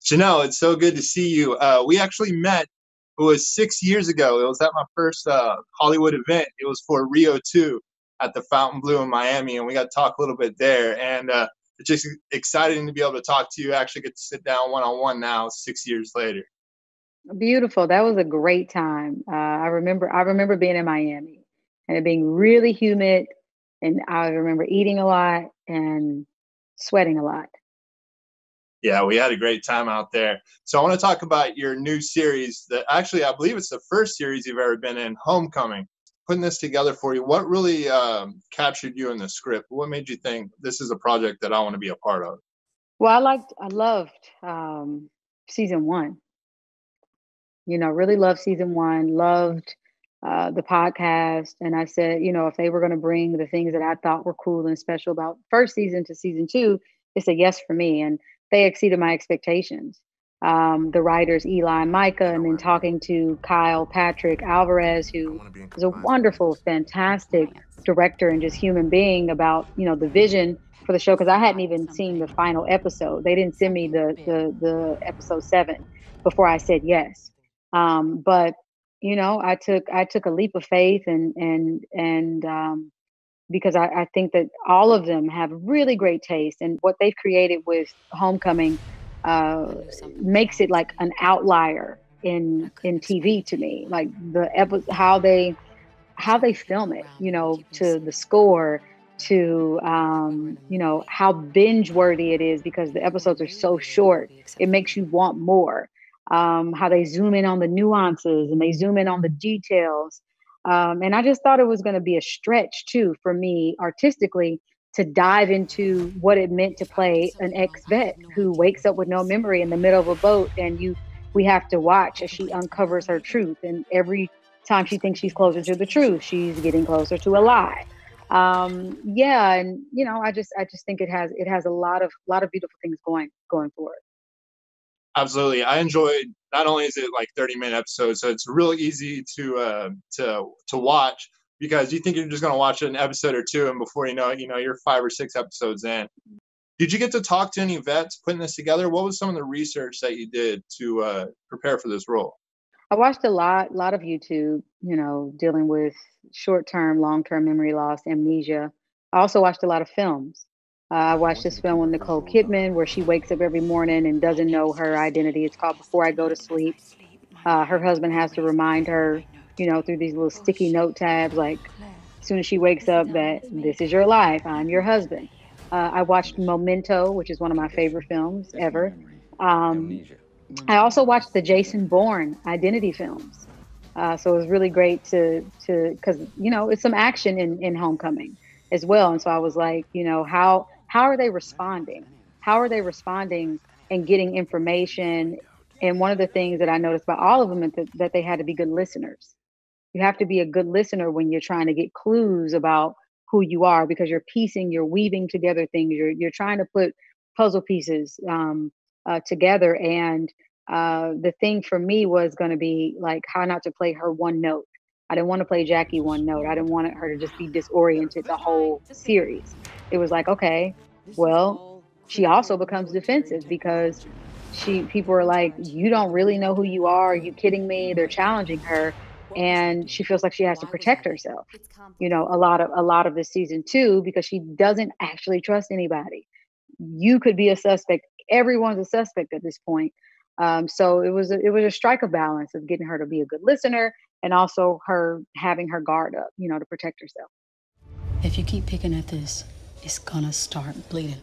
Janelle, it's so good to see you. We actually met. It was 6 years ago. It was at my first Hollywood event. It was for Rio 2 at the Fountain Blue in Miami, and we got to talk a little bit there. And it's just exciting to be able to talk to you. Actually, get to sit down one on one now, 6 years later. Beautiful. That was a great time. I remember being in Miami and it being really humid, and I remember eating a lot and sweating a lot. Yeah, we had a great time out there. So I want to talk about your new series that actually I believe it's the first series you've ever been in, Homecoming. Putting this together for you, what really captured you in the script? What made you think this is a project that I want to be a part of? Well, I loved season one. Really loved season one, loved the podcast. And I said, if they were going to bring the things that I thought were cool and special about first season to season two, it's a yes for me. And they exceeded my expectations. The writers, Eli and Micah, and then talking to Kyle Patrick Alvarez, who is a wonderful, fantastic director and just human being about, the vision for the show. Cause I hadn't even seen the final episode. They didn't send me the episode 7 before I said yes. But I took a leap of faith and because I think that all of them have really great taste, and what they've created with Homecoming uh, makes it like an outlier in TV to me. Like how they film it, to the score, to how binge worthy it is because the episodes are so short. It makes you want more. How they zoom in on the nuances and they zoom in on the details. And I just thought it was going to be a stretch too for me artistically to dive into what it meant to play an ex-vet who wakes up with no memory in the middle of a boat, and we have to watch as she uncovers her truth, and every time she thinks she's closer to the truth, she's getting closer to a lie. Yeah, and I just think it has a lot of beautiful things going for it. Absolutely. I enjoyed, not only is it like 30-minute episodes, so it's really easy to watch because you think you're just gonna watch an episode or two, and before you know it, you're 5 or 6 episodes in. Did you get to talk to any vets putting this together? What was some of the research that you did to prepare for this role? I watched a lot of YouTube, dealing with short-term, long-term memory loss, amnesia. I also watched a lot of films. I watched this film with Nicole Kidman where she wakes up every morning and doesn't know her identity. It's called Before I Go to Sleep. Her husband has to remind her, through these little sticky note tabs, like as soon as she wakes up, that this is your life, I'm your husband. I watched Memento, which is one of my favorite films ever. Um, I also watched the Jason Bourne identity films. So it was really great to because it's some action in Homecoming as well. And so I was like, how are they responding? How are they responding and getting information? And one of the things that I noticed about all of them is that they had to be good listeners. You have to be a good listener when you're trying to get clues about who you are because you're weaving together things. You're trying to put puzzle pieces together. And the thing for me was going to be like how not to play her one note. I didn't want to play Jackie one note. I didn't want her to just be disoriented the whole series. It was like, okay, well, she also becomes defensive because people are like, you don't really know who you are. Are you kidding me? They're challenging her, and she feels like she has to protect herself. A lot of this season too because she doesn't actually trust anybody. You could be a suspect. Everyone's a suspect at this point. So it was a strike of balance of getting her to be a good listener and also her having her guard up, to protect herself. If you keep picking at this, it's gonna start bleeding.